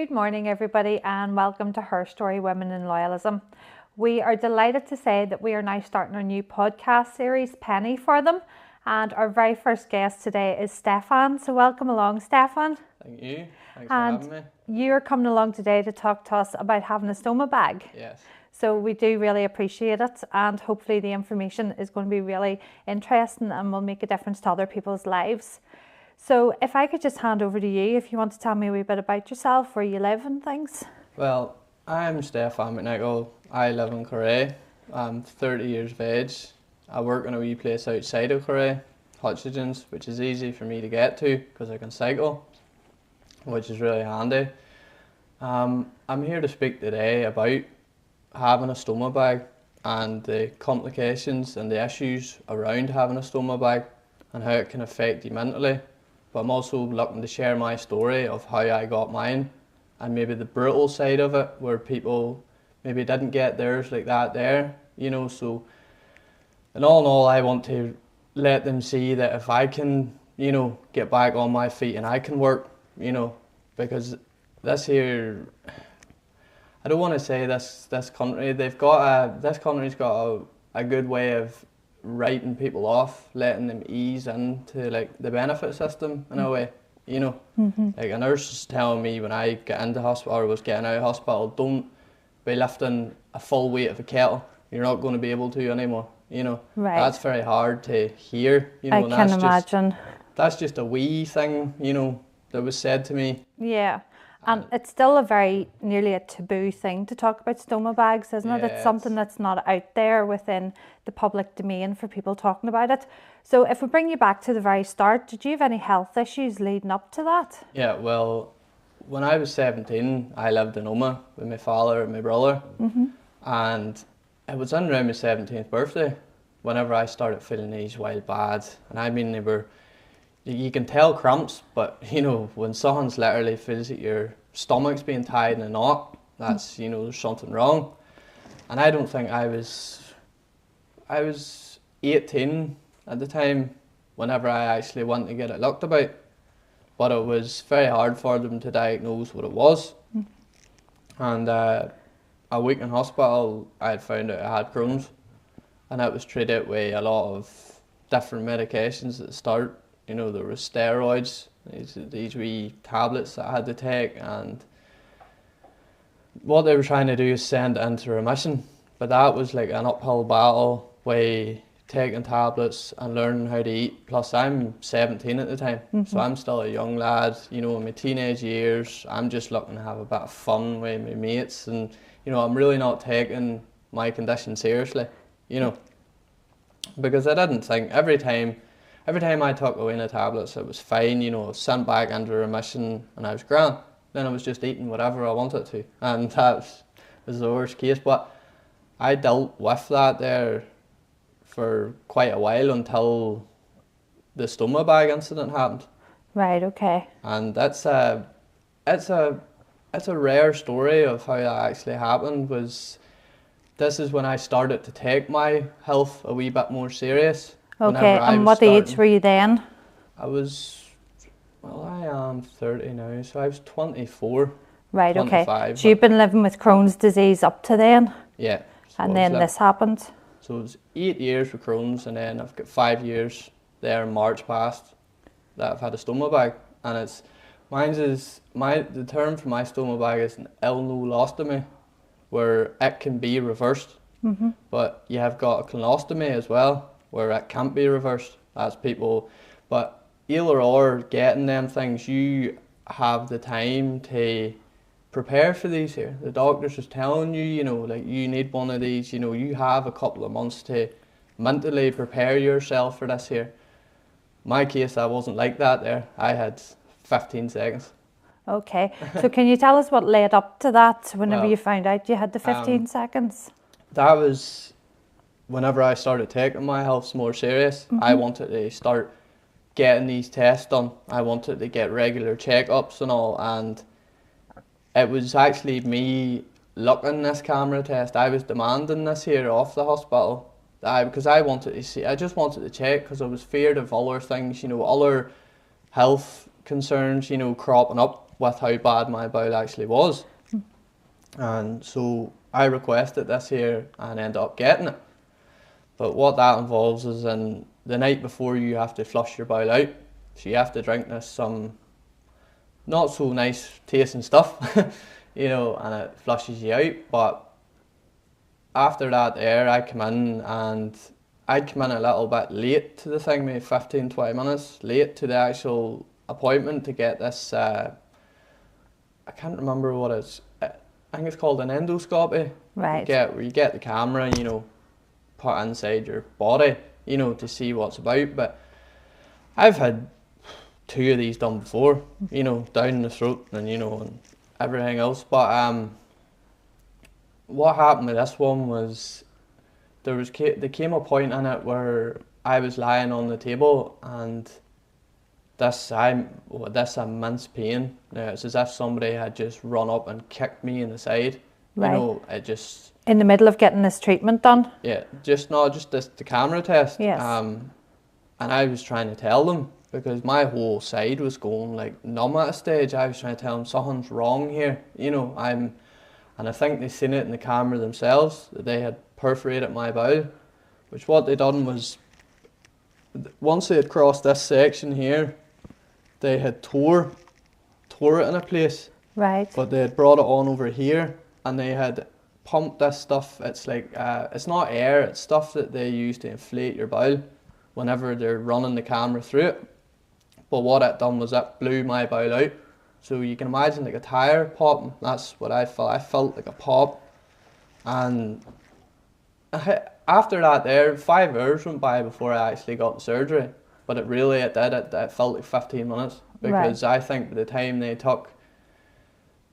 Good morning, everybody, and welcome to Her Story Women in Loyalism. We are delighted to say that we are now starting our new podcast series, Penny for Them, and our very first guest today is Stefan. So welcome along, Stefan. Thank you. Thanks for having me. You're coming along today to talk to us about having a stoma bag. Yes. So we do really appreciate it, and hopefully the information is going to be really interesting and will make a difference to other people's lives. So if I could just hand over to you, if you want to tell me a wee bit about yourself, where you live and things. Well, I'm Stefan McNicholl. I live in Corray. I'm 30 years of age. I work in a wee place outside of Corray, Hutchins, which is easy for me to get to because I can cycle, which is really handy. I'm here to speak today about having a stoma bag and the complications and the issues around having a stoma bag and how it can affect you mentally. But I'm also looking to share my story of how I got mine and maybe the brutal side of it where people maybe didn't get theirs like that there, so in all, I want to let them see that if I can, get back on my feet and I can work, because this here, I don't want to say this country, this country's got a good way of writing people off, letting them ease into like the benefit system in a way, Like a nurse was telling me when I get into hospital or was getting out of hospital, don't be lifting a full weight of a kettle. You're not going to be able to anymore, Right. That's very hard to hear, I can imagine. That's just a wee thing, that was said to me. Yeah. And it's still nearly a taboo thing to talk about stoma bags, isn't it? It's something that's not out there within the public domain for people talking about it. So if we bring you back to the very start, did you have any health issues leading up to that? Yeah, well, when I was 17, I lived in Oma with my father and my brother. And it was around my 17th birthday whenever I started feeling these wild bad. And I mean, you can tell cramps, but when someone's literally feels that your stomach's being tied in a knot, that's, there's something wrong. And I don't think I was 18 at the time whenever I actually went to get it looked about. But it was very hard for them to diagnose what it was. And a week in hospital, I had found out I had Crohn's. And it was treated with a lot of different medications at the start. There were steroids, these wee tablets that I had to take, and what they were trying to do is send it into remission. But that was like an uphill battle with taking tablets and learning how to eat. Plus I'm 17 at the time, so I'm still a young lad, in my teenage years. I'm just looking to have a bit of fun with my mates, and I'm really not taking my condition seriously, because I didn't think every time I took away the tablets, it was fine, I was sent back into remission and I was grand. Then I was just eating whatever I wanted to, and that was the worst case. But I dealt with that there for quite a while until the stoma bag incident happened. Right, okay. And it's a rare story of how that actually happened. This is when I started to take my health a wee bit more serious. Okay, and what age were you then? I am 30 now, so I was 24. Right, 25, okay. So you've been living with Crohn's disease up to then? Yeah. So and then this happened? So it was 8 years with Crohn's, and then I've got 5 years there in March past that I've had a stoma bag. And the term for my stoma bag is an ill-no-lostomy, where it can be reversed, but you have got a colostomy as well, where it can't be reversed. That's people, but either or getting them things, you have the time to prepare for these here. The doctors is telling you, like you need one of these, you have a couple of months to mentally prepare yourself for this here. My case, I wasn't like that there. I had 15 seconds. Okay, so can you tell us what led up to that whenever you found out you had the 15 seconds? That was whenever I started taking my health more serious. I wanted to start getting these tests done. I wanted to get regular checkups and all, and it was actually me looking this camera test. I was demanding this here off the hospital because I wanted to see. I just wanted to check because I was feared of other things, other health concerns, cropping up. with how bad my bowel actually was. And so I requested this here and ended up getting it. But what that involves is in the night before you have to flush your bowel out. So you have to drink this some not so nice tasting stuff, you know, and it flushes you out. But after that there, I come in and I'd come in a little bit late to the thing, maybe 15, 20 minutes late to the actual appointment to get this, I can't remember what it's, I think it's called an endoscopy. Right. Where you get the camera, you know, put inside your body, you know, to see what's about. But I've had 2 of these done before, you know, down the throat and, you know, and everything else. But what happened with this one was there came a point in it where I was lying on the table and this immense pain. Now, it's as if somebody had just run up and kicked me in the side. Right. You know, it just... In the middle of getting this treatment done? Yeah, just the camera test. Yes. And I was trying to tell them, because my whole side was going like numb at a stage. I was trying to tell them something's wrong here. You know, and I think they seen it in the camera themselves, that they had perforated my bowel, which what they done was, once they had crossed this section here, they had tore it in a place. Right. But they had brought it on over here and they had pumped this stuff. It's like, it's not air, it's stuff that they use to inflate your bowel whenever they're running the camera through it. But what it done was it blew my bowel out. So you can imagine like a tire popping. That's what I felt. I felt like a pop. And after that there, 5 hours went by before I actually got the surgery. But it felt like 15 minutes. Because right. I think by the time they took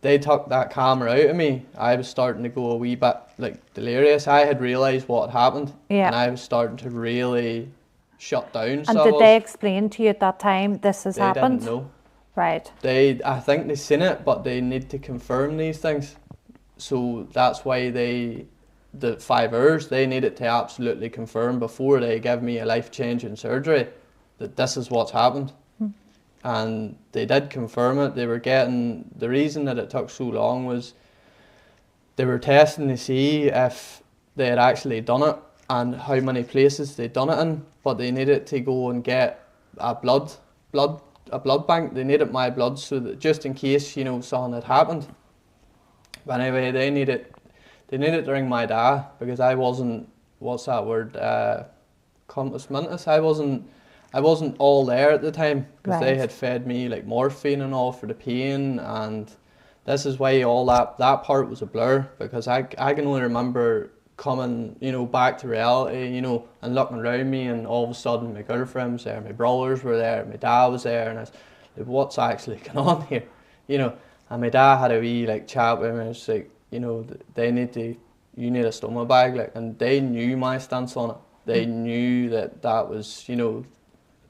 that camera out of me, I was starting to go a wee bit like delirious. I had realised what had happened. Yeah. And I was starting to really shut down. And did they explain to you at that time this has happened? They didn't know. Right. I think they seen it, but they need to confirm these things. So that's why the 5 hours, they needed to absolutely confirm before they give me a life-changing surgery that this is what's happened. And they did confirm it. They were getting, the reason that it took so long was they were testing to see if they had actually done it and how many places they'd done it in, but they needed to go and get a blood bank. They needed my blood so that just in case, you know, something had happened. But anyway, they needed to ring my dad because I wasn't, what's that word, compass mentis. I wasn't all there at the time because they had fed me like morphine and all for the pain, and this is why all that part was a blur, because I can only remember coming, you know, back to reality, you know, and looking around me, and all of a sudden my girlfriend was there, my brothers were there, my dad was there, and I was like, what's actually going on here, you know? And my dad had a wee like chat with me, and it's like, you know, you need a stoma bag, like, and they knew my stance on it. They knew that was, you know,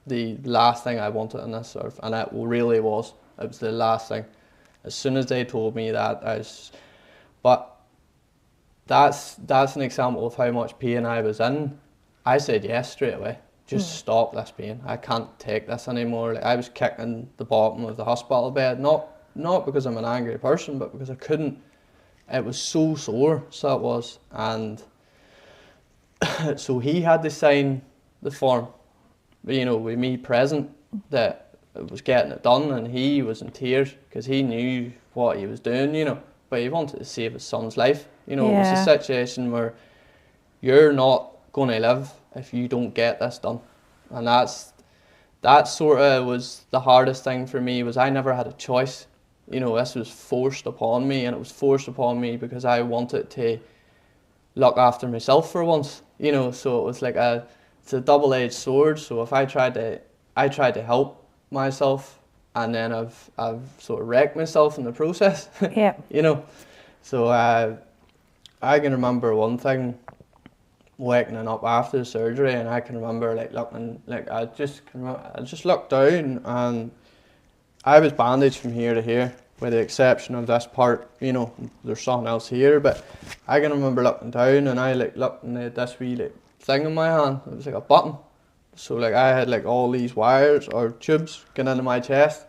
the last thing I wanted in this earth, and it really was. It was the last thing. As soon as they told me that, but that's an example of how much pain I was in. I said yes straight away. Just stop this pain. I can't take this anymore. Like, I was kicking the bottom of the hospital bed, not because I'm an angry person, but because I couldn't. It was so sore, so it was, and so he had to sign the form, you know, with me present, that it was getting it done, and he was in tears because he knew what he was doing, you know, but he wanted to save his son's life. You know, It was a situation where you're not going to live if you don't get this done. And that sort of was the hardest thing for me, was I never had a choice. You know, this was forced upon me, and it was forced upon me because I wanted to look after myself for once, you know, so it was like it's a double-edged sword. So if I tried to help myself, and then I've sort of wrecked myself in the process. Yeah. You know, so I can remember one thing, waking up after the surgery, and I can remember like looking, like I just looked down, and I was bandaged from here to here, with the exception of this part, you know, there's something else here, but I can remember looking down, and I like looked, and they had this wee like thing in my hand. It was like a button. So like I had like all these wires or tubes going into my chest.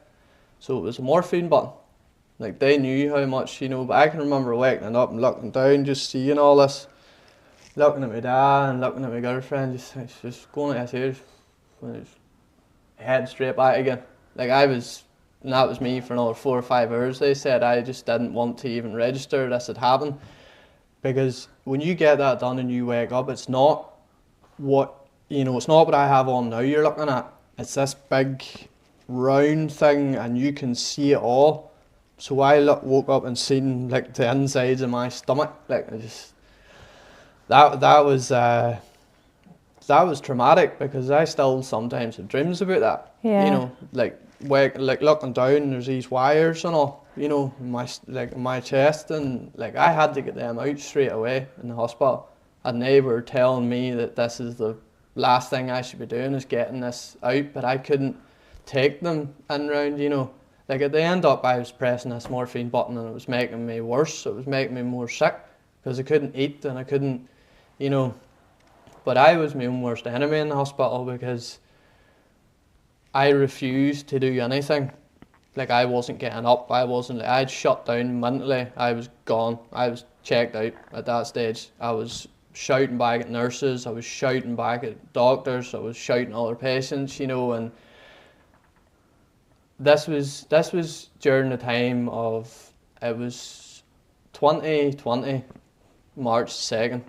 So it was a morphine button. Like, they knew how much, you know, but I can remember waking up and looking down, just seeing all this, looking at my dad and looking at my girlfriend, just going at his ears, head straight back again. Like, and that was me for another 4 or 5 hours, they said. I just didn't want to even register this had happened. Because when you get that done and you wake up, it's not what, you know, it's not what I have on now you're looking at. It's this big round thing and you can see it all. So I woke up and seen like the insides of my stomach. Like, I just, that was traumatic, because I still sometimes have dreams about that. Yeah. You know, like looking down, there's these wires and all, you know, in my chest, and like I had to get them out straight away in the hospital. And they were telling me that this is the last thing I should be doing, is getting this out, but I couldn't take them in round, you know. Like, at the end up, I was pressing this morphine button and it was making me worse. It was making me more sick, because I couldn't eat and I couldn't, you know. But I was my own worst enemy in the hospital, because I refused to do anything. Like, I wasn't getting up. I'd shut down mentally. I was gone. I was checked out at that stage. I was shouting back at nurses. I was shouting back at doctors. I was shouting at other patients, you know. And this was during the time of, it was 2020, March 2nd.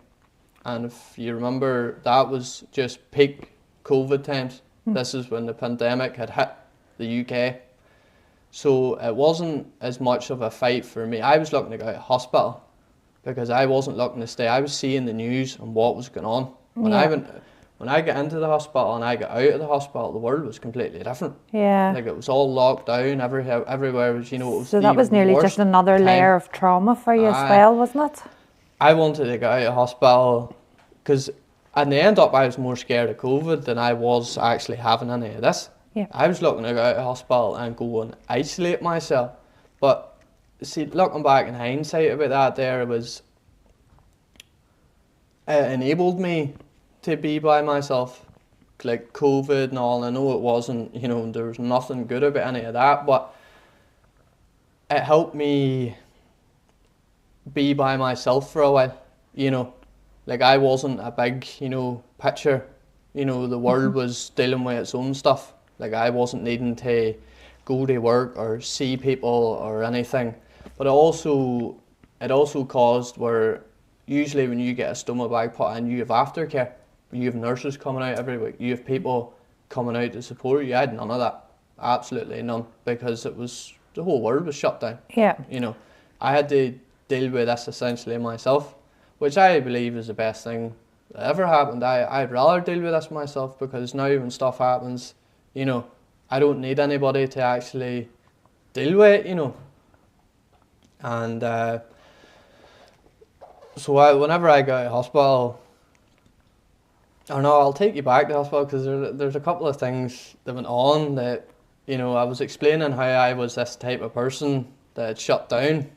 And if you remember, that was just peak COVID times. This is when the pandemic had hit the UK. So it wasn't as much of a fight for me. I was looking to go out of hospital, because I wasn't looking to stay. I was seeing the news and what was going on. When I got into the hospital and I got out of the hospital, the world was completely different. Yeah. Like, it was all locked down. Everywhere was, you know, it was. So that was nearly just another layer of trauma for you as well, wasn't it? I wanted to get out of hospital, because in the end up, I was more scared of COVID than I was actually having any of this. Yeah. I was looking to go out of hospital and go and isolate myself. But see, looking back in hindsight about that, there was, it enabled me to be by myself. Like COVID and all, I know it wasn't, you know, there was nothing good about any of that, but it helped me be by myself for a while, you know. Like, I wasn't a big, you know, picture, you know, the world was dealing with its own stuff. Like, I wasn't needing to go to work or see people or anything. But it also caused where, usually when you get a stoma bag put in, you have aftercare. You have nurses coming out every week. You have people coming out to support you. I had none of that. Absolutely none. Because it was, the whole world was shut down. Yeah. You know, I had to deal with this essentially myself, which I believe is the best thing that ever happened. I'd rather deal with this myself, because now when stuff happens, you know, I don't need anybody to actually deal with it, you know. And so whenever I go to hospital, or no, I'll take you back to hospital, because there's a couple of things that went on that, you know, I was explaining how I was this type of person that had shut down.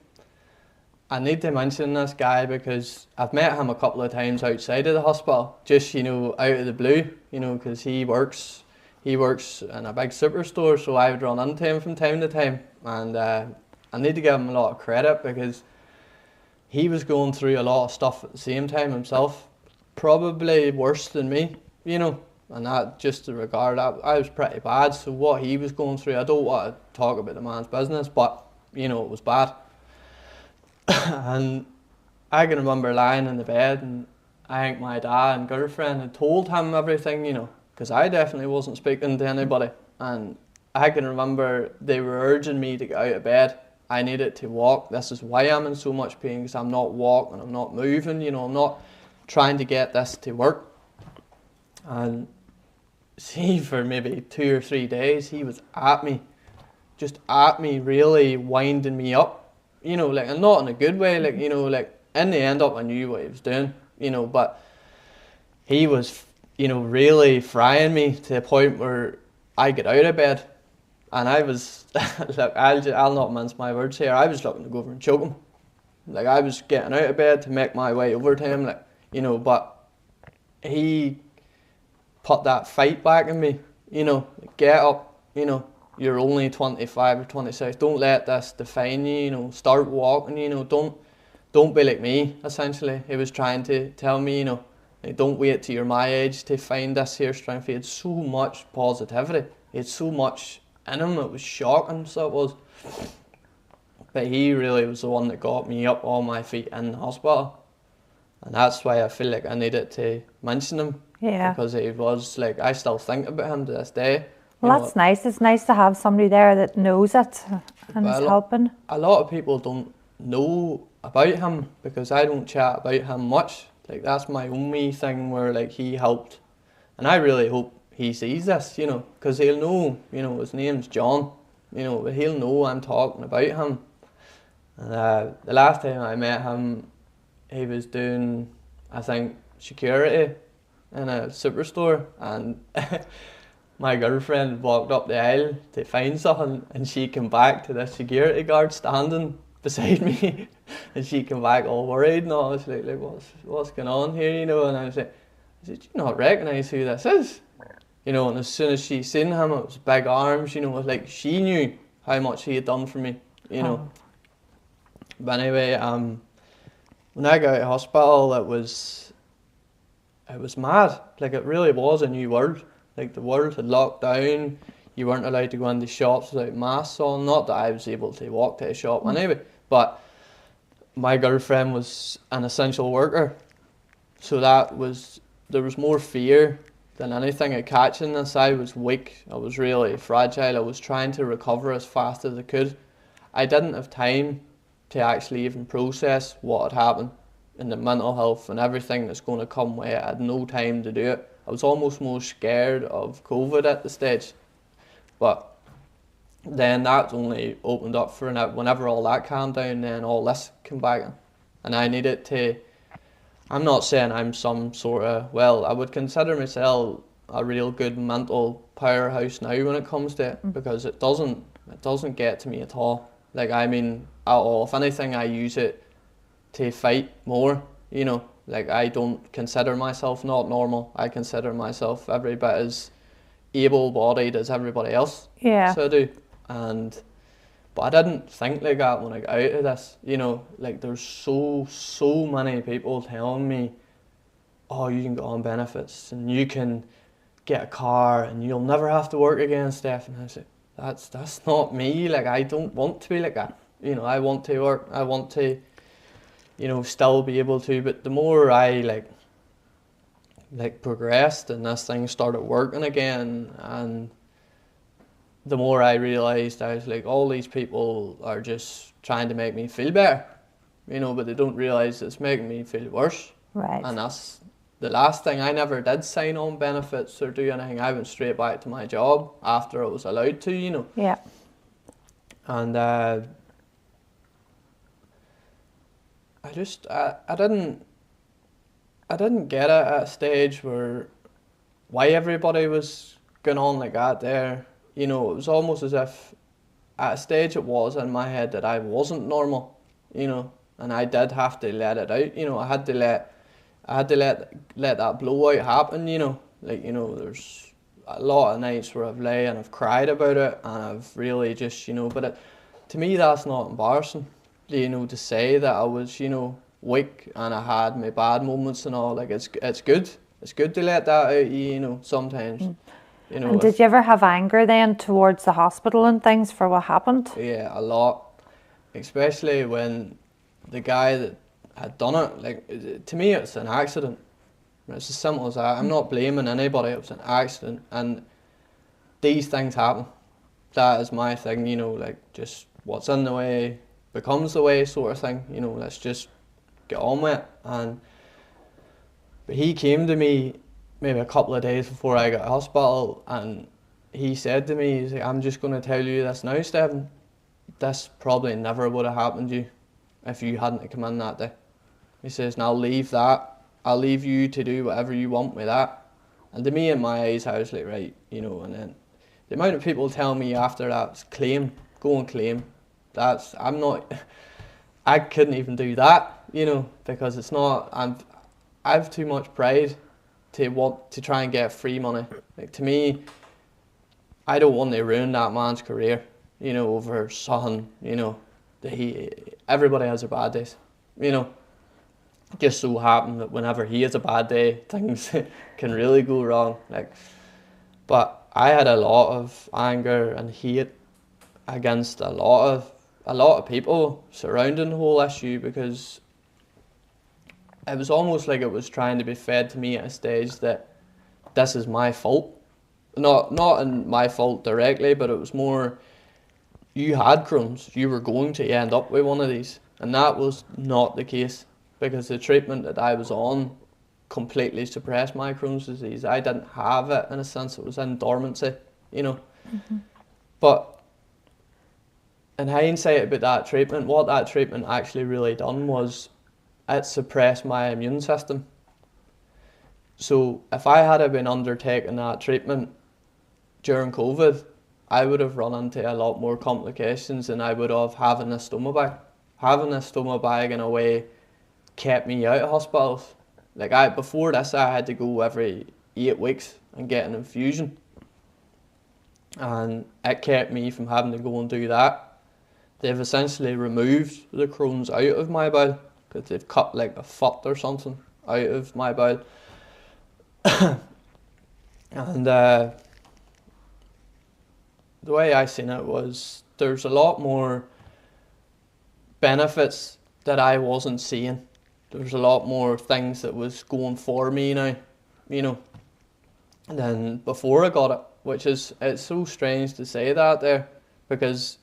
I need to mention this guy because I've met him a couple of times outside of the hospital, just, you know, out of the blue, you know, because he works in a big superstore, so I would run into him from time to time, and I need to give him a lot of credit, because he was going through a lot of stuff at the same time himself, probably worse than me, you know, and that just to regard that, I was pretty bad, so what he was going through, I don't want to talk about the man's business, but, you know, it was bad. And I can remember lying in the bed, and I think my dad and girlfriend had told him everything, you know, because I definitely wasn't speaking to anybody. And I can remember they were urging me to get out of bed. I needed to walk. This is why I'm in so much pain, because I'm not walking, I'm not moving, you know, I'm not trying to get this to work. And see, for maybe 2 or 3 days, he was at me, just at me, really winding me up. You know, like, and not in a good way, like, you know, like, in the end up I knew what he was doing, you know, but he was, you know, really frying me to the point where I get out of bed, and I was, look, I'll not mince my words here, I was looking to go over and choke him. Like, I was getting out of bed to make my way over to him, like, you know, but he put that fight back in me, you know, like, get up, you know, you're only 25 or 26. Don't let this define you, you know, start walking, you know, don't be like me, essentially. He was trying to tell me, you know, like, don't wait till you're my age to find this here strength. He had so much positivity. He had so much in him, it was shocking, so it was. But he really was the one that got me up on my feet in the hospital. And that's why I feel like I needed to mention him. Yeah. Because he was, like, I still think about him to this day. Well, that's nice. It's nice to have somebody there that knows it and is helping. A lot of people don't know about him because I don't chat about him much. Like, that's my only thing where, like, he helped. And I really hope he sees this, you know, because he'll know, you know, his name's John, you know, but he'll know I'm talking about him. And the last time I met him, he was doing, I think, security in a superstore, and my girlfriend walked up the aisle to find something, and she came back to the security guard standing beside me, and she came back all worried, and I was like what's going on here, you know, and I was like, did you not recognise who this is? You know, and as soon as she seen him, it was big arms, you know, it was like she knew how much he had done for me, you know. But anyway, when I got out of hospital, it was mad. Like, it really was a new world. Like, the world had locked down. You weren't allowed to go into shops without masks on. Not that I was able to walk to a shop anyway, but my girlfriend was an essential worker, so there was more fear than anything of catching this. I was weak. I was really fragile. I was trying to recover as fast as I could. I didn't have time to actually even process what had happened in the mental health and everything that's going to come with it. I had no time to do it. I was almost more scared of COVID at the stage. But then that only opened up for whenever all that calmed down, then all this came back in. And I needed to, I'm not saying I'm some sort of, well, I would consider myself a real good mental powerhouse now when it comes to it, because it doesn't get to me at all. Like, I mean, at all. If anything, I use it to fight more, you know. Like, I don't consider myself not normal. I consider myself every bit as able-bodied as everybody else. Yeah. So I do. But I didn't think like that when I got out of this, you know. Like, there's so many people telling me, oh, you can go on benefits and you can get a car and you'll never have to work again, Steph. And I was like, that's not me. Like, I don't want to be like that. You know, I want to work. I want to, you know, still be able to. But the more I like progressed and this thing started working again, and the more I realised, I was like, all these people are just trying to make me feel better, you know, but they don't realise it's making me feel worse. Right. And that's the last thing. I never did sign on benefits or do anything. I went straight back to my job after I was allowed to, you know. Yeah. And I didn't get it at a stage where why everybody was going on like that there. You know, it was almost as if at a stage it was in my head that I wasn't normal, you know, and I did have to let it out, you know. I had to let that blowout happen, you know. Like, you know, there's a lot of nights where I've lay and I've cried about it, and I've really just, you know, but to me that's not embarrassing, you know, to say that I was, you know, weak and I had my bad moments and all. Like, it's good to let that out, you know, sometimes. You know, and did you ever have anger then towards the hospital and things for what happened? Yeah, a lot, especially when the guy that had done it, like, to me it's an accident. It's as simple as that. I'm not blaming anybody. It was an accident, and these things happen. That is my thing, you know, like, just what's in the way becomes the way sort of thing, you know. Let's just get on with it. But he came to me maybe a couple of days before I got to hospital, and he said to me, he's like, I'm just going to tell you this now, Stephen, this probably never would have happened to you if you hadn't come in that day. He says, and I'll leave you to do whatever you want with that. And to me, in my eyes, I was like, right, you know. And then the amount of people tell me after that, go and claim. I couldn't even do that, you know, because it's not, I have too much pride to want to try and get free money. Like, to me, I don't want to ruin that man's career, you know, over something, you know, everybody has their bad days, you know. Just so happen that whenever he has a bad day, things can really go wrong. Like, but I had a lot of anger and hate against a lot of people surrounding the whole issue, because it was almost like it was trying to be fed to me at a stage that this is my fault. Not in my fault directly, but it was more, you had Crohn's, you were going to end up with one of these. And that was not the case, because the treatment that I was on completely suppressed my Crohn's disease. I didn't have it, in a sense, it was in dormancy, you know. Mm-hmm. But in hindsight about that treatment, what that treatment actually really done was it suppressed my immune system. So if I had been undertaking that treatment during COVID, I would have run into a lot more complications than I would have having a stoma bag. Having a stoma bag in a way kept me out of hospitals. Like before this, I had to go every 8 weeks and get an infusion. And it kept me from having to go and do that. They've essentially removed the Crohn's out of my bowel, because they've cut like a foot or something out of my bowel. And the way I seen it was, there's a lot more benefits that I wasn't seeing. There's a lot more things that was going for me now, you know, than before I got it, which is, it's so strange to say that there, because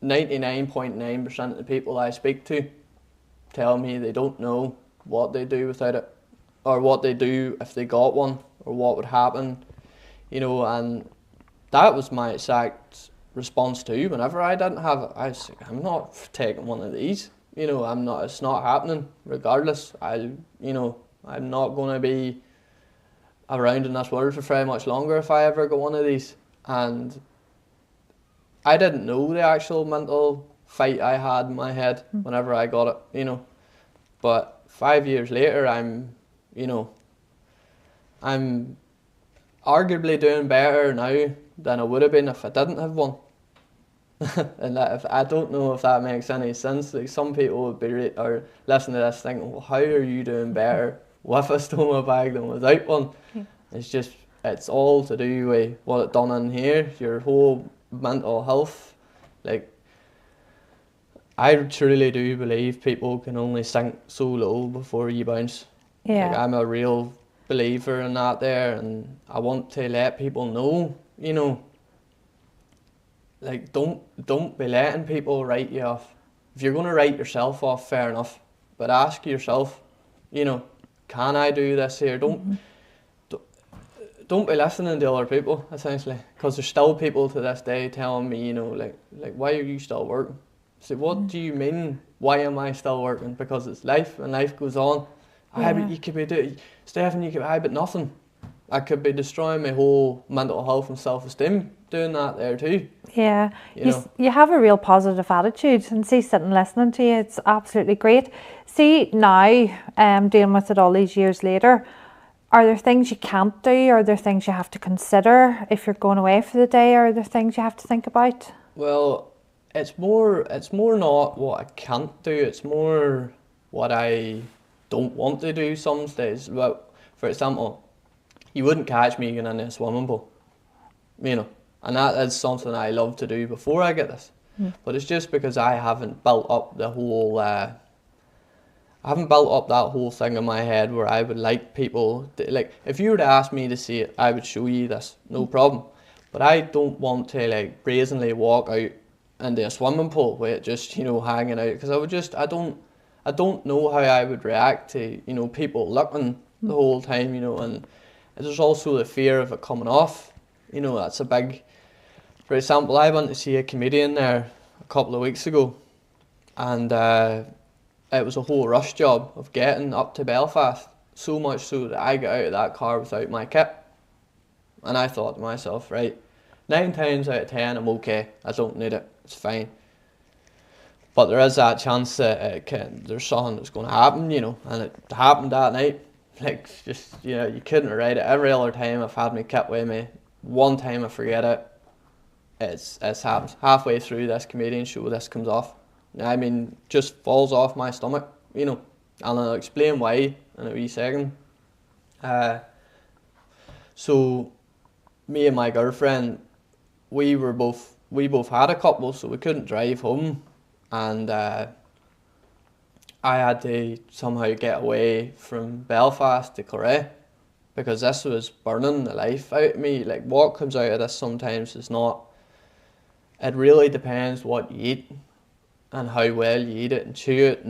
99.9% of the people I speak to tell me they don't know what they do without it, or what they do if they got one, or what would happen, you know. And that was my exact response too. Whenever I didn't have it, I was like, I'm not taking one of these, you know. I'm not, it's not happening regardless. I'm not going to be around in this world for very much longer if I ever got one of these. And I didn't know the actual mental fight I had in my head whenever I got it, you know. But 5 years later, I'm arguably doing better now than I would have been if I didn't have one. And that, if I don't know if that makes any sense. Like, some people would be or listen to this thinking, well, how are you doing better with a stoma bag than without one? Yeah. It's all to do with what it done in here, your whole mental health. Like, I truly do believe people can only sink so low before you bounce. Yeah. Like, I'm a real believer in that there, and I want to let people know, you know, like, don't be letting people write you off. If you're going to write yourself off, fair enough, but ask yourself, you know, can I do this here? Don't be listening to other people, essentially, because there's still people to this day telling me, you know, like why are you still working? So what do you mean, why am I still working? Because it's life, and life goes on. Yeah. But you could be doing, Stefan, but nothing. I could be destroying my whole mental health and self-esteem doing that there too. Yeah, you have a real positive attitude, and see, sitting listening to you, it's absolutely great. See, now, dealing with it all these years later, are there things you can't do? Are there things you have to consider if you're going away for the day? Are there things you have to think about? Well, it's more not what I can't do, it's more what I don't want to do some days. But for example, you wouldn't catch me going into a swimming pool, you know, and that is something I love to do before I get this. But it's just because I haven't built up the whole that whole thing in my head where I would like people to, like, if you were to ask me to see it, I would show you this, no problem. But I don't want to, like, brazenly walk out into a swimming pool with it just, you know, hanging out, because I don't know how I would react to, you know, people looking the whole time, you know. And there's also the fear of it coming off, you know. That's a big, for example, I went to see a comedian there a couple of weeks ago, and it was a whole rush job of getting up to Belfast, so much so that I got out of that car without my kit. And I thought to myself, right, 9 times out of 10 I'm okay, I don't need it, it's fine. But there is that chance that there's something that's going to happen, you know, and it happened that night. Like, just, you know, you couldn't write it. Every other time I've had my kit with me, one time I forget it, it's happened. Halfway through this comedian show, this comes off. I mean, just falls off my stomach, you know. And I'll explain why in a wee second. So, me and my girlfriend, we both had a couple, so we couldn't drive home, and I had to somehow get away from Belfast to Correa, because this was burning the life out of me. Like, what comes out of this sometimes is not. It really depends what you eat and how well you eat it and chew it,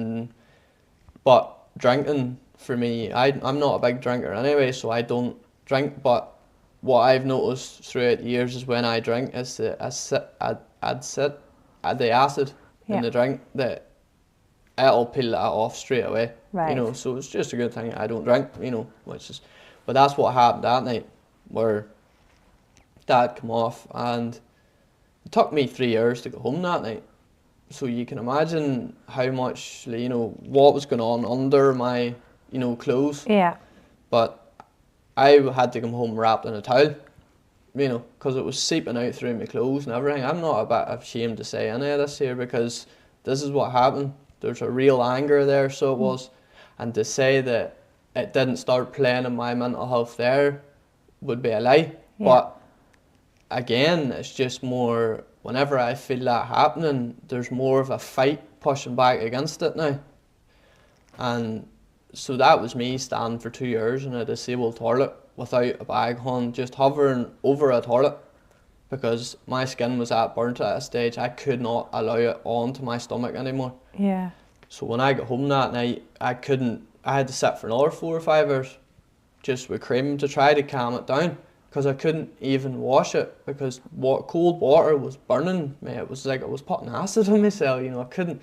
but drinking for me, I'm not a big drinker anyway, so I don't drink. But what I've noticed throughout the years is when I drink is the acid in the drink, that it'll peel that off straight away. Right. You know, so it's just a good thing I don't drink. You know, but that's what happened that night, where that come off, and it took me 3 years to go home that night. So you can imagine how much, you know, what was going on under my, you know, clothes. Yeah. But I had to come home wrapped in a towel, you know, because it was seeping out through my clothes and everything. I'm not a bit ashamed to say any of this here, because this is what happened. There's a real anger there, so it was. And to say that it didn't start playing in my mental health there would be a lie. Yeah. But again, it's just more, whenever I feel that happening, there's more of a fight pushing back against it now. And so that was me standing for 2 years in a disabled toilet without a bag on, just hovering over a toilet, because my skin was that burnt at a stage I could not allow it onto my stomach anymore. Yeah. So when I got home that night, I had to sit for another 4 or 5 hours just with cream to try to calm it down, because I couldn't even wash it, because cold water was burning me. It was like I was putting acid on myself, you know, I couldn't.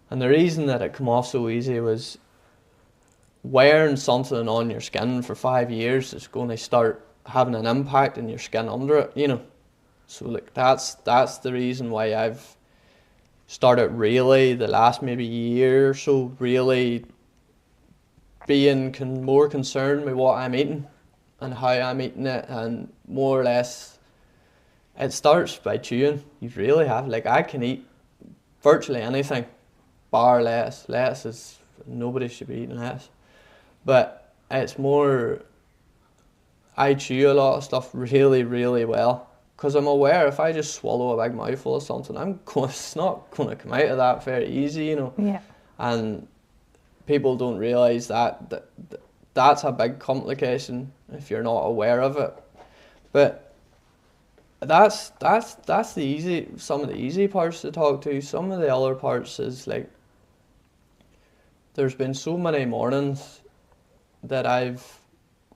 And the reason that it come off so easy was wearing something on your skin for 5 years is going to start having an impact in your skin under it, you know. So like that's the reason why I've started really the last maybe year or so really being more concerned with what I'm eating and how I'm eating it, and more or less it starts by chewing. You really have, like, I can eat virtually anything bar lettuce. Lettuce is, nobody should be eating lettuce, but it's more, I chew a lot of stuff really, really well, because I'm aware if I just swallow a big mouthful of something, it's not going to come out of that very easy, you know. Yeah. And people don't realise that's a big complication if you're not aware of it. But that's the easy, some of the easy parts to talk to. Some of the other parts is like, there's been so many mornings that I've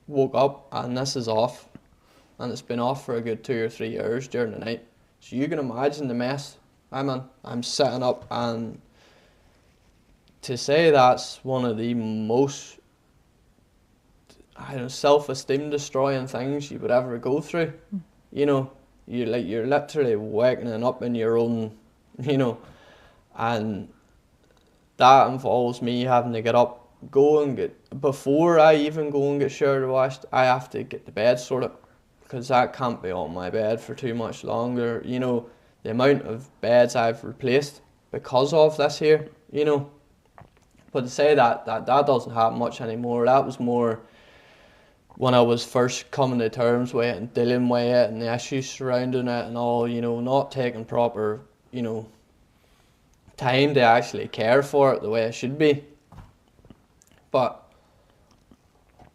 woke up and this is off, and it's been off for a good 2 or 3 years during the night. So you can imagine the mess I'm in. I'm sitting up, and to say that's one of the most, self-esteem destroying things you would ever go through. You know, you're literally waking up in your own, you know, and that involves me having to get up, before I even go and get showered or washed, I have to get the bed sorted, because that can't be on my bed for too much longer. You know, the amount of beds I've replaced because of this here, you know. But to say that doesn't happen much anymore. That was more when I was first coming to terms with it and dealing with it and the issues surrounding it and all, you know, not taking proper, you know, time to actually care for it the way it should be. But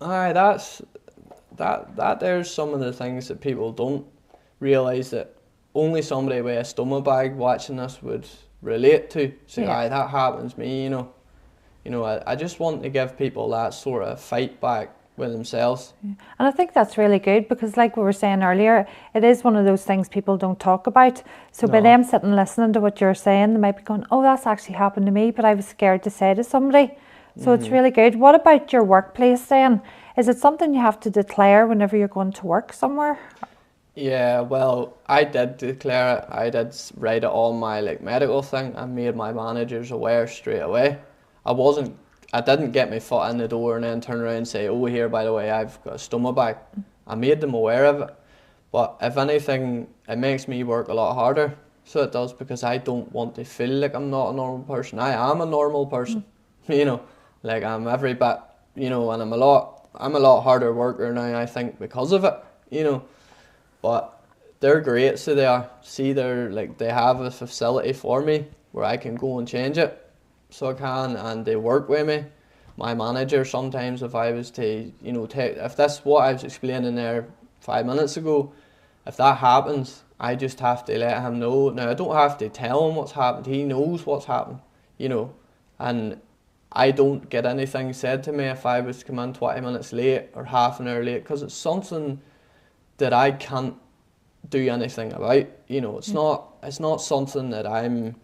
there's some of the things that people don't realise that only somebody with a stoma bag watching this would relate to. Say, that happens to me, you know. You know, I just want to give people that sort of fight back with themselves. And I think that's really good, because like we were saying earlier, it is one of those things people don't talk about. So by them sitting listening to what you're saying, they might be going, oh, that's actually happened to me, but I was scared to say to somebody. So it's really good. What about your workplace then? Is it something you have to declare whenever you're going to work somewhere? Yeah, well, I did declare it. I did write it on my medical thing. I made my managers aware straight away. I didn't get my foot in the door and then turn around and say, oh, here, by the way, I've got a stoma bag. I made them aware of it. But if anything, it makes me work a lot harder. So it does, because I don't want to feel like I'm not a normal person. I am a normal person, you know, like I'm every bit, you know, and I'm a lot harder worker now, I think, because of it, you know. But they're great, so they are. See, they have a facility for me where I can go and change it, so I can, and they work with me. My manager, sometimes if I was to, you know, if that's what I was explaining there 5 minutes ago, if that happens, I just have to let him know. Now, I don't have to tell him what's happened. He knows what's happened, you know, and I don't get anything said to me if I was to come in 20 minutes late or half an hour late, because it's something that I can't do anything about. You know, it's not something that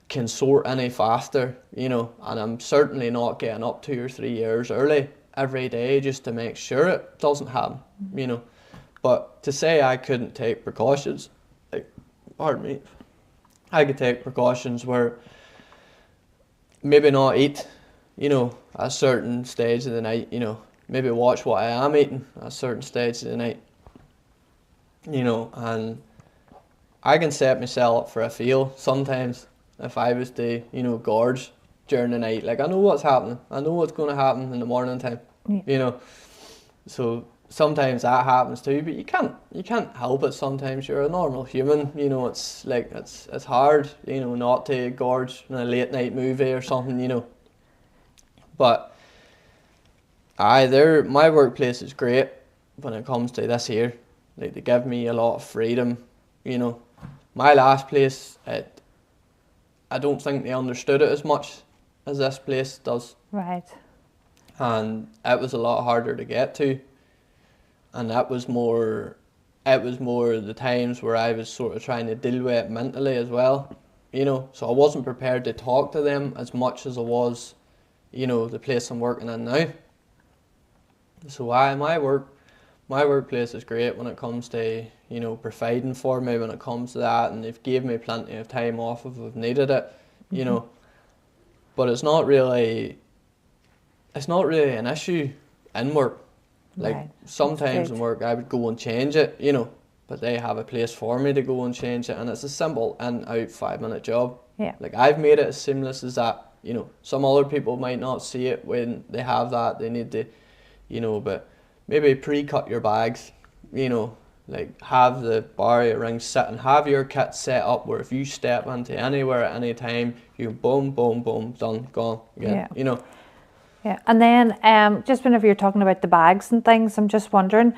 can sort any faster, you know, and I'm certainly not getting up 2 or 3 years early every day just to make sure it doesn't happen, you know. But to say I couldn't take precautions, like, pardon me, I could take precautions where maybe not eat, you know, at a certain stage of the night, you know, maybe watch what I am eating at a certain stage of the night, you know, and I can set myself up for a fail sometimes if I was to, you know, gorge during the night. Like, I know what's happening. I know what's going to happen in the morning time, you know. So sometimes that happens too, but you can't help it. Sometimes you're a normal human, you know. It's like it's hard, you know, not to gorge in a late night movie or something, you know. But my workplace is great when it comes to this here. Like, they give me a lot of freedom, you know. My last place, I don't think they understood it as much as this place does. Right. And it was a lot harder to get to. And it was more the times where I was sort of trying to deal with it mentally as well, you know. So I wasn't prepared to talk to them as much as I was, you know, the place I'm working in now. So my workplace is great when it comes to, you know, providing for me when it comes to that, and they've gave me plenty of time off if I've needed it, you know. But it's not really an issue in work. Like, right. sometimes in work I would go and change it, you know, but they have a place for me to go and change it, and it's a simple in-out 5-minute job. Yeah. Like, I've made it as seamless as that, you know. Some other people might not see it when they have that, they need to, you know, but maybe pre-cut your bags, you know, like have the barrier ring sit and have your kit set up where if you step into anywhere at any time, you boom, boom, boom, done, gone again, Yeah. you know. Yeah, and then just whenever you're talking about the bags and things, I'm just wondering,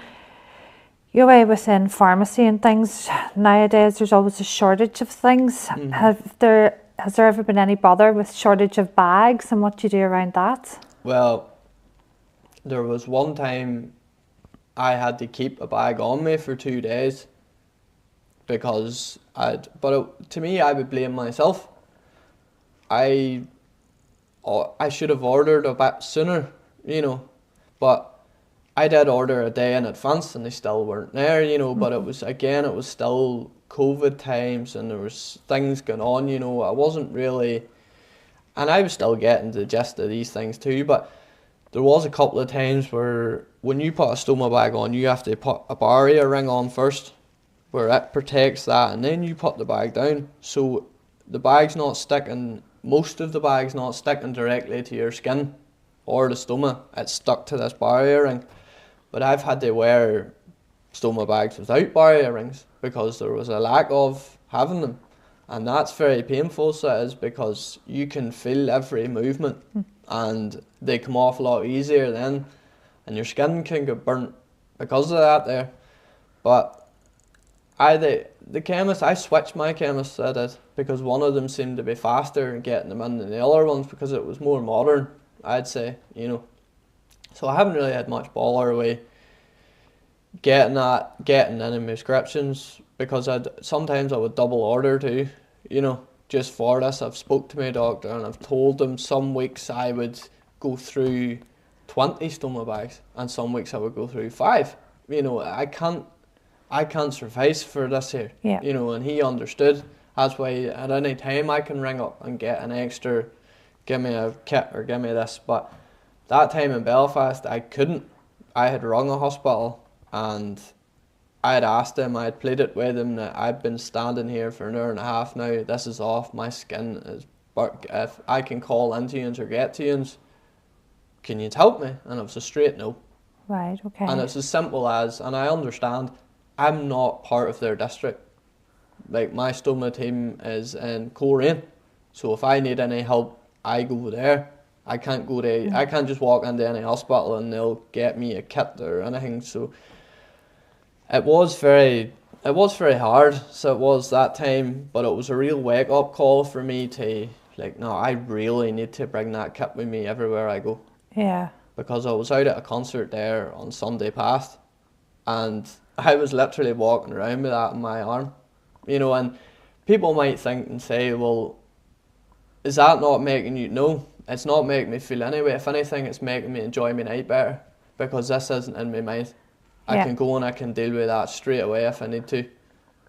you're away within pharmacy and things, nowadays there's always a shortage of things. Has there ever been any bother with shortage of bags and what do you do around that? Well, there was one time I had to keep a bag on me for 2 days because to me, I would blame myself. I should have ordered a bit sooner, you know, but I did order a day in advance and they still weren't there, you know. But it was still COVID times and there was things going on, you know. I wasn't really, and I was still getting the gist of these things too, but there was a couple of times where when you put a stoma bag on, you have to put a barrier ring on first where it protects that, and then you put the bag down. So the bag's not sticking, most of the bag's not sticking directly to your skin or the stoma. It's stuck to this barrier ring. But I've had to wear stoma bags without barrier rings because there was a lack of having them. And that's very painful, so it is, because you can feel every movement and they come off a lot easier then, and your skin can get burnt because of that there. But the chemist, I switched my chemist, I did, because one of them seemed to be faster in getting them in than the other ones because it was more modern, I'd say, you know. So I haven't really had much bother with getting any prescriptions, because sometimes I would double order too, you know, just for this. I've spoke to my doctor and I've told them some weeks I would go through 20 stoma bags and some weeks I would go through 5. You know, I can't suffice for this here, you know, and he understood. That's why at any time I can ring up and get an extra, give me a kit or give me this. But that time in Belfast I couldn't. I had rung a hospital and I had asked him, I had pleaded with him that I've been standing here for an hour and a half now, this is off, my skin is, but if I can call into you or get to you, can you help me? And it was a straight no. Right, okay. And it's as simple as, and I understand, I'm not part of their district. Like, my stoma team is in Coleraine, so if I need any help, I go there. I can't go to, I can't just walk into any hospital and they'll get me a kit or anything. So it was very hard. So it was that time, but it was a real wake up call for me to, like, no, I really need to bring that kit with me everywhere I go. Yeah. Because I was out at a concert there on Sunday past, and I was literally walking around with that in my arm, you know, and people might think and say, well, is that not making you, no, it's not making me feel anyway. If anything, it's making me enjoy my night better, because this isn't in my mind. I can go and I can deal with that straight away if I need to.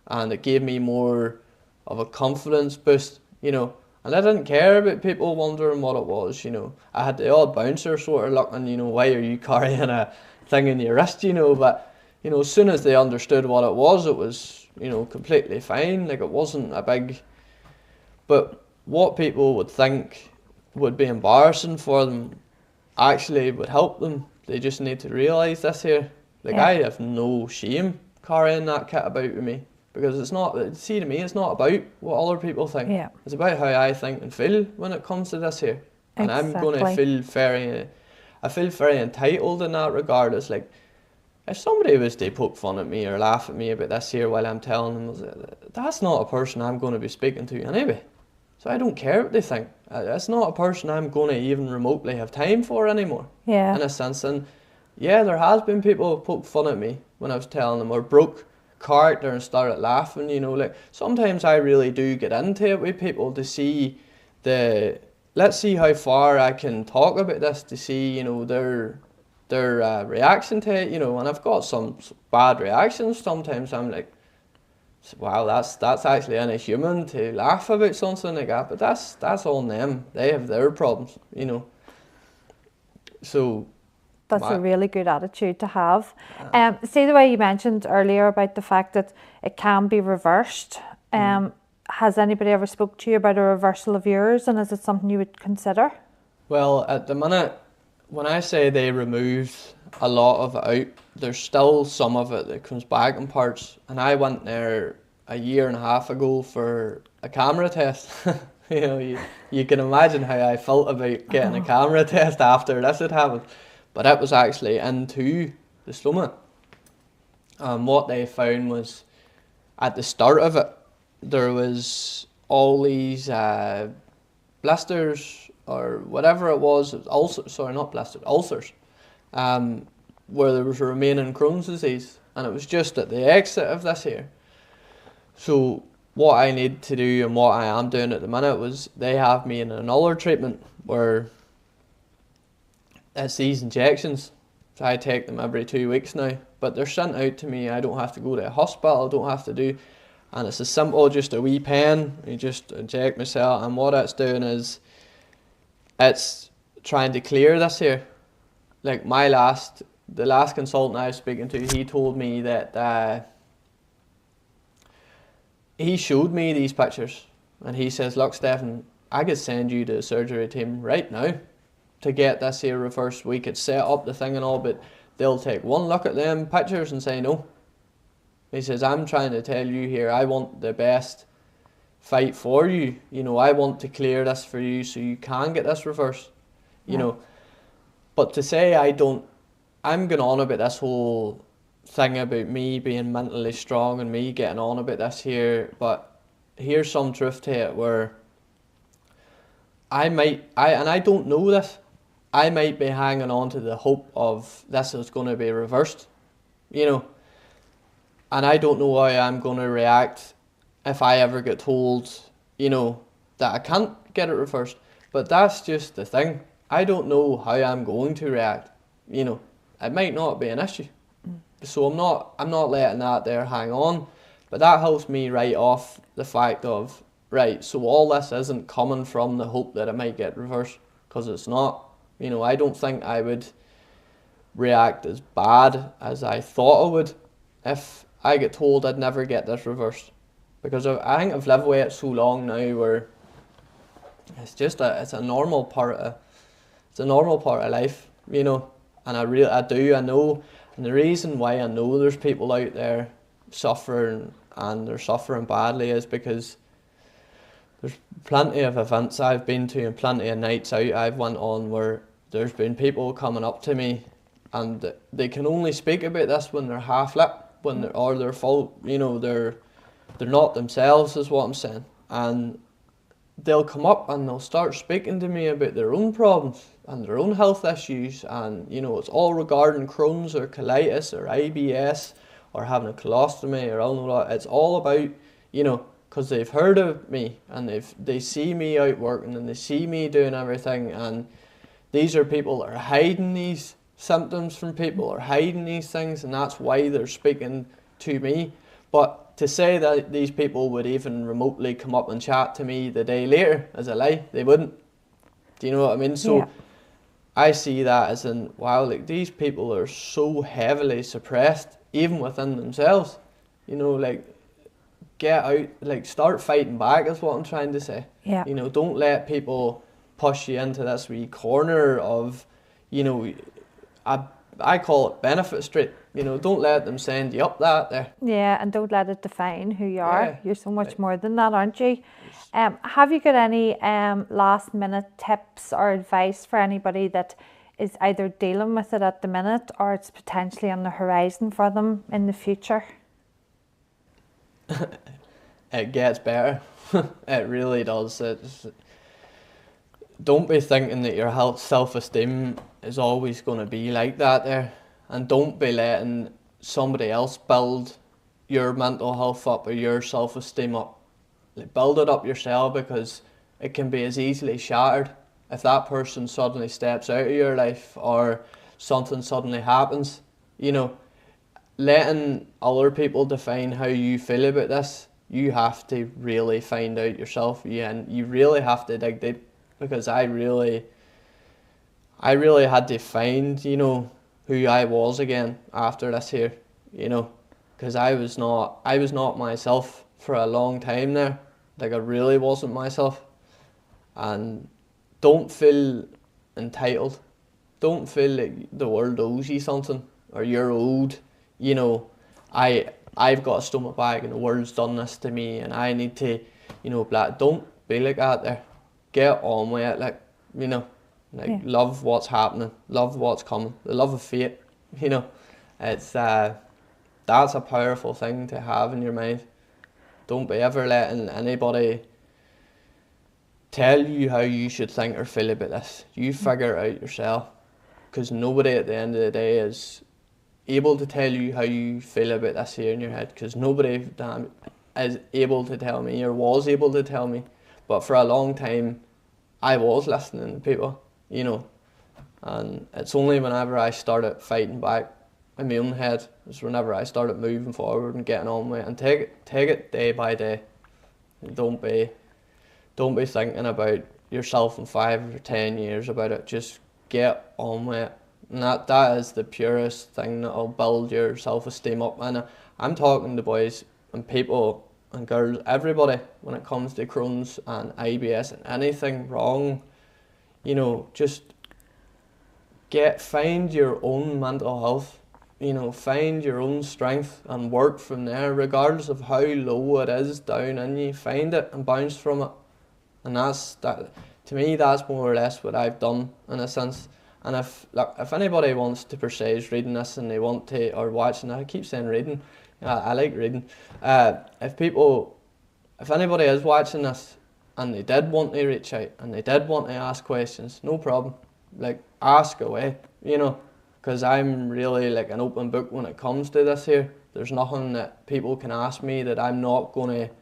And it gave me more of a confidence boost, you know. And I didn't care about people wondering what it was, you know. I had the odd bouncer sort of looking, you know, why are you carrying a thing in your wrist, you know. But, you know, as soon as they understood what it was, you know, completely fine. Like, it wasn't a big... But what people would think would be embarrassing for them actually would help them. They just need to realise this here. Like, I have no shame carrying that kit about with me, because it's not, see, to me, it's not about what other people think. Yeah. It's about how I think and feel when it comes to this here. And I'm going to feel I feel very entitled in that regard. It's like, if somebody was to poke fun at me or laugh at me about this here while I'm telling them, that's not a person I'm going to be speaking to anyway. So I don't care what they think. It's not a person I'm going to even remotely have time for anymore. Yeah. In a sense. And yeah, there has been people who poke fun at me when I was telling them, or broke character and started laughing, you know. Like, sometimes I really do get into it with people to see let's see how far I can talk about this, to see, you know, their reaction to it, you know. And I've got some bad reactions. Sometimes I'm like, wow, that's actually inhuman to laugh about something like that. But that's on them. They have their problems, you know. So that's a really good attitude to have. See the way you mentioned earlier about the fact that it can be reversed. Has anybody ever spoke to you about a reversal of yours, and is it something you would consider? Well, at the minute, when I say they removed a lot of it out, there's still some of it that comes back in parts. And I went there a year and a half ago for a camera test. You know, you can imagine how I felt about getting a camera test after this had happened. But it was actually into the stoma. What they found was, at the start of it, there was all these blisters, or whatever it was ulcers, sorry, not blisters, ulcers, where there was a remaining Crohn's disease. And it was just at the exit of this here. So what I need to do, and what I am doing at the minute, was they have me in another treatment where it's these injections. So I take them every 2 weeks now, but they're sent out to me. I don't have to go to a hospital, I don't have to do, and it's as simple, just a wee pen, you just inject myself, and what it's doing is, it's trying to clear this here. Like, the last consultant I was speaking to, he told me that, he showed me these pictures, and he says, look, Stefan, I could send you to the surgery team right now to get this here reversed. We could set up the thing and all, but they'll take one look at them pictures and say no. He says, I'm trying to tell you here, I want the best fight for you. You know, I want to clear this for you so you can get this reversed. You know, but to say I'm going on about this whole thing about me being mentally strong and me getting on about this here, but here's some truth to it, where and I don't know this, I might be hanging on to the hope of this is going to be reversed, you know, and I don't know how I'm going to react if I ever get told, you know, that I can't get it reversed. But that's just the thing. I don't know how I'm going to react, you know. It might not be an issue. So I'm not letting that there hang on. But that helps me write off the fact of, right, so all this isn't coming from the hope that it might get reversed, because it's not. You know, I don't think I would react as bad as I thought I would if I get told I'd never get this reversed. Because I think I've lived with it so long now where it's a normal part of life, you know. And I know, and the reason why I know there's people out there suffering, and they're suffering badly, is because there's plenty of events I've been to and plenty of nights out I've went on where there's been people coming up to me and they can only speak about this when they're half-lit, or they're full, you know, they're not themselves, is what I'm saying. And they'll come up and they'll start speaking to me about their own problems and their own health issues, and you know, it's all regarding Crohn's or colitis or IBS or having a colostomy or I don't know what. It's all about, you know, because they've heard of me and they see me out working and they see me doing everything, and these are people that are hiding these symptoms from people or hiding these things, and that's why they're speaking to me. But to say that these people would even remotely come up and chat to me the day later is a lie. They wouldn't. Do you know what I mean? So yeah. I see that as in, wow, like these people are so heavily suppressed, even within themselves. You know, like, get out, like start fighting back is what I'm trying to say. Yeah. You know, don't let people push you into this wee corner of, you know, I call it benefit street. You know, don't let them send you up that there. Yeah, and don't let it define who you are. Yeah. You're so much more than that, aren't you? Have you got any last minute tips or advice for anybody that is either dealing with it at the minute or it's potentially on the horizon for them in the future? It gets better. It really does. Don't be thinking that your self-esteem is always going to be like that there. And don't be letting somebody else build your mental health up or your self-esteem up. Like, build it up yourself, because it can be as easily shattered if that person suddenly steps out of your life or something suddenly happens. You know, letting other people define how you feel about this, you have to really find out yourself. And you really have to dig deep, because I really had to find, you know, who I was again after this here, you know, because I was not myself for a long time there. Like, I really wasn't myself. And don't feel entitled. Don't feel like the world owes you something or you're owed, you know, I've got a stomach bag and the world's done this to me and I need to, you know, don't be like that there. Get on with it, like, you know. Like, yeah. Love what's happening, love what's coming, the love of fate, you know. It's that's a powerful thing to have in your mind. Don't be ever letting anybody tell you how you should think or feel about this. You figure it out yourself, because nobody at the end of the day is able to tell you how you feel about this here in your head, because nobody is able to tell me or was able to tell me. But for a long time, I was listening to people. You know, and it's only whenever I started fighting back in my own head, is whenever I started moving forward and getting on with it, and take it day by day. Don't be thinking about yourself in 5 or 10 years about it. Just get on with it, and that is the purest thing that'll build your self-esteem up. And I'm talking to boys and people and girls, everybody, when it comes to Crohn's and IBS and anything wrong. You know, just find your own mental health, you know, find your own strength and work from there, regardless of how low it is down in you. Find it and bounce from it. And to me, that's more or less what I've done in a sense. And if anybody wants to pursue reading this and they want to, or watching, I keep saying reading, I like reading. If anybody is watching this, and they did want to reach out and they did want to ask questions, no problem. Like, ask away, you know, because I'm really like an open book when it comes to this here. There's nothing that people can ask me that I'm not going to,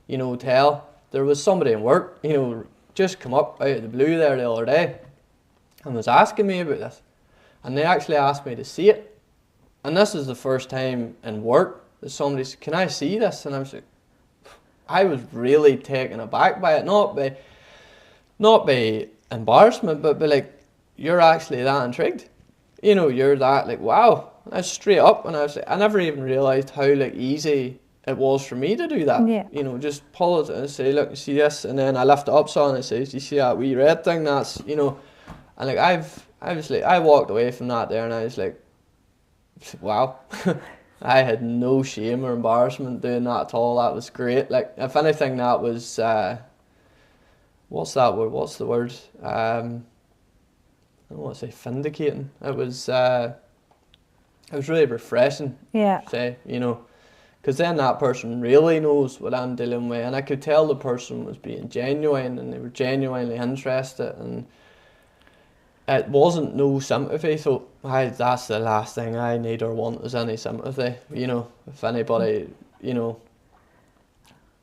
you know, tell. There was somebody in work, you know, just come up out of the blue there the other day and was asking me about this. And they actually asked me to see it. And this is the first time in work that somebody said, "Can I see this?" And I was like, I was really taken aback by it, not by embarrassment, but by like, you're actually that intrigued. You know, you're that like, wow, I was straight up, and I never even realised how like easy it was for me to do that. Yeah. You know, just pull it and say, look, you see this, and then I lift it up, so and it says, you see that wee red thing? That's, you know, and like I walked away from that there, and I was like, wow. I had no shame or embarrassment doing that at all. That was great. Like, if anything, that was what's that word? What's the word? I don't want to say vindicating. It was really refreshing. Yeah. Say, you know, because then that person really knows what I'm dealing with, and I could tell the person was being genuine, and they were genuinely interested, and it wasn't no sympathy. So that's the last thing I need or want is any sympathy. You know, if anybody, you know,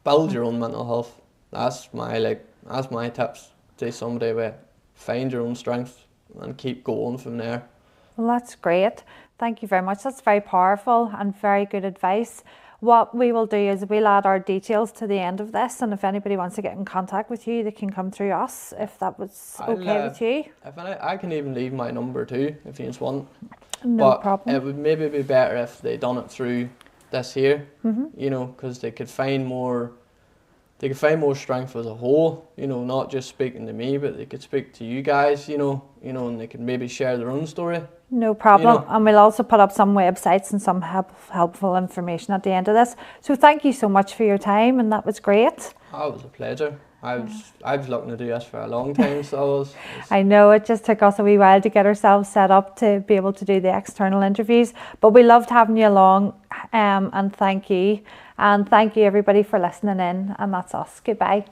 build your own mental health. That's my tips to somebody with find your own strength and keep going from there. Well, that's great. Thank you very much. That's very powerful and very good advice. What we will do is we'll add our details to the end of this, and if anybody wants to get in contact with you, they can come through us, if that was okay with you. If I can even leave my number too, if you just want. No problem. It would maybe be better if they done it through this here, you know, because they could find more strength as a whole, you know, not just speaking to me, but they could speak to you guys, you know, and they could maybe share their own story. No problem. You know. And we'll also put up some websites and some helpful information at the end of this. So thank you so much for your time, and that was great. Oh, it was a pleasure. I was looking to do this for a long time, so I know it just took us a wee while to get ourselves set up to be able to do the external interviews, but we loved having you along, and thank you. And thank you everybody for listening in, and that's us. Goodbye.